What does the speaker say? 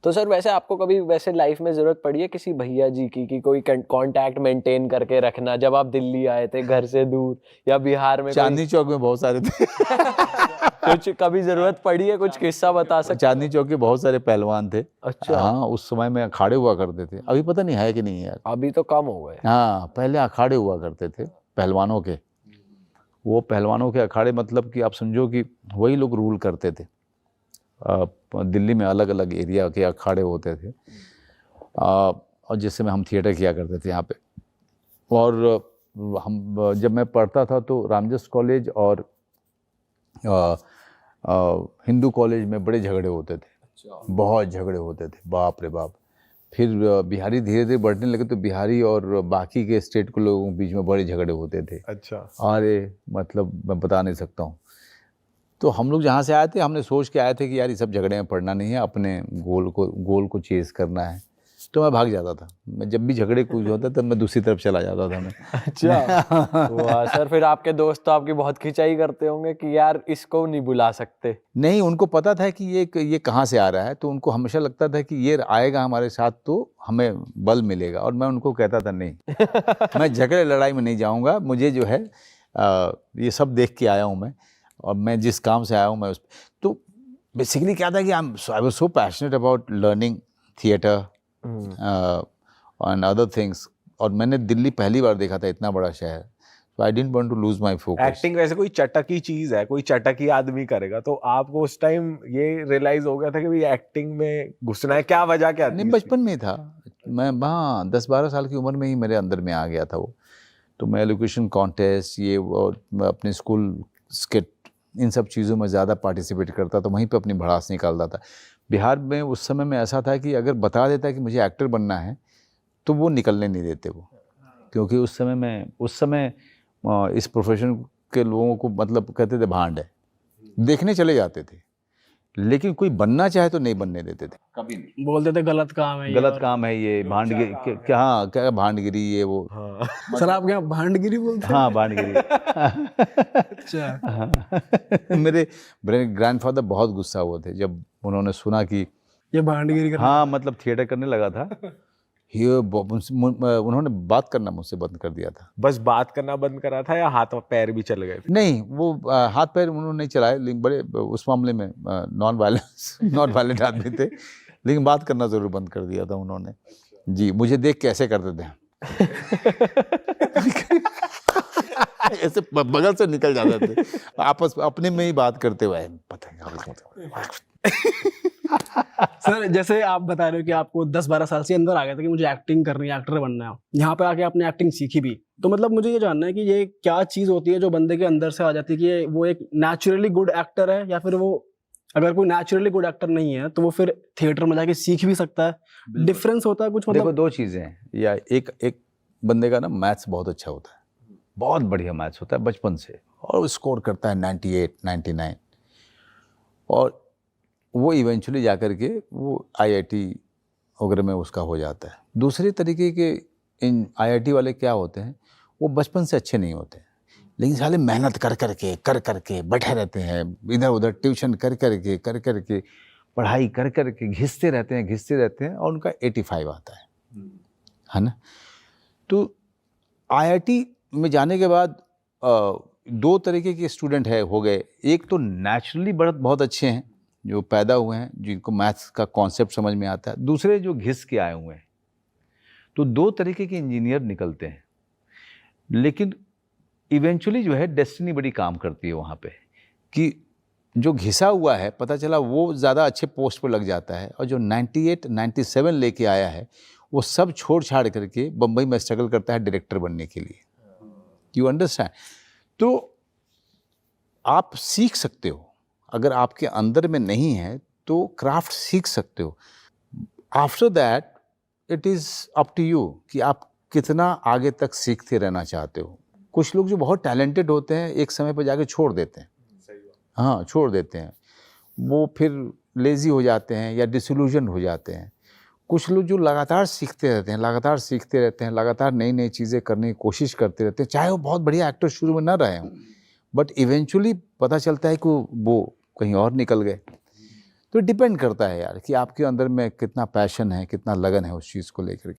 तो सर वैसे आपको कभी वैसे लाइफ में जरूरत पड़ी है किसी भैया जी की कि कोई कांटेक्ट मेंटेन करके रखना, जब आप दिल्ली आए थे घर से दूर या बिहार में कोई चांदनी चौक में बहुत सारे थे। कुछ कभी जरूरत पड़ी है, कुछ किस्सा बता सकते हैं? चांदनी चौक के बहुत सारे पहलवान थे। अच्छा। हाँ, उस समय में अखाड़े हुआ करते थे, अभी पता नहीं है कि नहीं है। अभी तो कम हो गए। हाँ, पहले अखाड़े हुआ करते थे पहलवानों के। वो पहलवानों के अखाड़े मतलब कि आप समझो कि वही लोग रूल करते थे। दिल्ली में अलग अलग एरिया के अखाड़े होते थे, और जिससे में हम थिएटर किया करते थे यहाँ पे। और हम जब मैं पढ़ता था तो रामजस कॉलेज और हिंदू कॉलेज में बड़े झगड़े होते थे। अच्छा। बहुत झगड़े होते थे, बाप रे बाप। फिर बिहारी धीरे धीरे बढ़ने लगे तो बिहारी और बाकी के स्टेट के लोगों के बीच में बड़े झगड़े होते थे। अच्छा। अरे मतलब मैं बता नहीं सकता हूँ। तो हम लोग जहाँ से आए थे हमने सोच के आए थे कि यार ये सब झगड़े में पड़ना नहीं है, अपने गोल को चेज़ करना है। तो मैं भाग जाता था। मैं जब भी झगड़े कुछ होता तब मैं दूसरी तरफ चला जाता था मैं। अच्छा। वाह सर, फिर आपके दोस्त तो आपकी बहुत खिंचाई करते होंगे कि यार इसको नहीं बुला सकते। नहीं, उनको पता था कि ये कहाँ से आ रहा है, तो उनको हमेशा लगता था कि ये आएगा हमारे साथ तो हमें बल मिलेगा। और मैं उनको कहता था नहीं, मैं झगड़े लड़ाई में नहीं जाऊँगा। मुझे जो है ये सब देख के आया हूँ मैं, और मैं जिस काम से आया हूँ मैं उस। तो बेसिकली क्या था कि I was so passionate about learning theatre and other things. और मैंने दिल्ली पहली बार देखा था, इतना बड़ा शहर। So I didn't want to lose my focus. Acting वैसे कोई चटकी चीज है, कोई चटकी आदमी करेगा, तो आपको उस टाइम ये रियलाइज हो गया था कि भाई एक्टिंग में घुसना है? क्या वजह क्या थी? नहीं, बचपन में था मैं, हाँ 10-12 साल की उम्र में ही मेरे अंदर में आ गया था वो। तो मैं एलोकेशन कॉन्टेस्ट ये वो, मैं अपने स्कूल स्किट इन सब चीज़ों में ज़्यादा पार्टिसिपेट करता था, वहीं पे अपनी भड़ास निकालता था। बिहार में उस समय में ऐसा था कि अगर बता देता कि मुझे एक्टर बनना है तो वो निकलने नहीं देते वो, क्योंकि उस समय इस प्रोफेशन के लोगों को मतलब कहते थे भांड है, देखने चले जाते थे, लेकिन कोई बनना चाहे तो नहीं बनने देते थे कभी नहीं। बोलते थे गलत काम है ये, गलत काम है ये, भांडगिरी क्या, हाँ क्या भांडगिरी ये वो। हाँ। सर आप क्या भांडगिरी बोलते हैं? हाँ भांडगिरी। अच्छा। हाँ। मेरे ग्रैंडफादर बहुत गुस्सा हुए थे जब उन्होंने सुना कि ये भांडगिरी कर। हाँ मतलब थिएटर करने लगा था। उन्होंने बात करना मुझसे बंद कर दिया था। बस बात करना बंद करा था या हाथ और पैर भी चल गए थे? नहीं, वो हाथ पैर उन्होंने नहीं चलाए, लेकिन बड़े उस मामले में नॉन वायलेंट आदमी थे, लेकिन बात करना जरूर बंद कर दिया था उन्होंने। जी, मुझे देख के ऐसे करते थे। ऐसे बगल से निकल जाते थे, आपस अपने में ही बात करते हुए पता नहीं। सर जैसे आप बता रहे हो कि आपको 10-12 साल से अंदर आ गया था कि मुझे एक्टिंग करनी है, एक्टर बनना है, यहाँ पे आके आपने एक्टिंग सीखी भी, तो मतलब मुझे ये जानना है कि ये क्या चीज़ होती है जो बंदे के अंदर से आ जाती है कि वो एक नेचुरली गुड एक्टर है, या फिर वो अगर कोई नेचुरली गुड एक्टर नहीं है तो वो फिर थिएटर में जाके सीख भी सकता है? डिफरेंस होता है कुछ? मतलब देखो, दो चीज़ें हैं, या एक बंदे का ना मैथ्स बहुत अच्छा होता है, बहुत बढ़िया मैथ्स होता है बचपन से, और वो स्कोर करता है 98, 99, और वो इवेंचुअली जाकर के वो IIT वगैरह में उसका हो जाता है। दूसरे तरीके के इन IIT वाले क्या होते हैं, वो बचपन से अच्छे नहीं होते, लेकिन साले मेहनत कर करके बैठे रहते हैं, इधर उधर ट्यूशन कर करके पढ़ाई कर करके घिसते रहते हैं और उनका 85 आता है ना। तो IIT में जाने के बाद दो तरीके के स्टूडेंट हो गए। एक तो नेचुरली बहुत अच्छे हैं, जो पैदा हुए हैं, जिनको मैथ्स का कॉन्सेप्ट समझ में आता है। दूसरे जो घिस के आए हुए हैं। तो दो तरीके के इंजीनियर निकलते हैं, लेकिन इवेंचुअली जो है डेस्टिनी बड़ी काम करती है वहाँ पे, कि जो घिसा हुआ है पता चला वो ज़्यादा अच्छे पोस्ट पर लग जाता है, और जो 98, 97 लेके आया है वो सब छोड़ छाड़ करके बम्बई में स्ट्रगल करता है डायरेक्टर बनने के लिए। You understand? तो आप सीख सकते हो, अगर आपके अंदर में नहीं है तो क्राफ्ट सीख सकते हो। After that it is up to you कि आप कितना आगे तक सीखते रहना चाहते हो। कुछ लोग जो बहुत टैलेंटेड होते हैं एक समय पर जाके छोड़ देते हैं। हाँ, छोड़ देते हैं, वो फिर लेज़ी हो जाते हैं या डिसइल्यूजन हो जाते हैं। कुछ लोग जो लगातार सीखते रहते हैं, लगातार नई नई चीज़ें करने की कोशिश करते रहते हैं, चाहे वो बहुत बढ़िया एक्टर शुरू में ना रहे हों, बट इवेंचुअली पता चलता है कि वो कहीं और निकल गए। तो डिपेंड करता है यार कि आपके अंदर में कितना पैशन है, कितना लगन है उस चीज़ को लेकर के।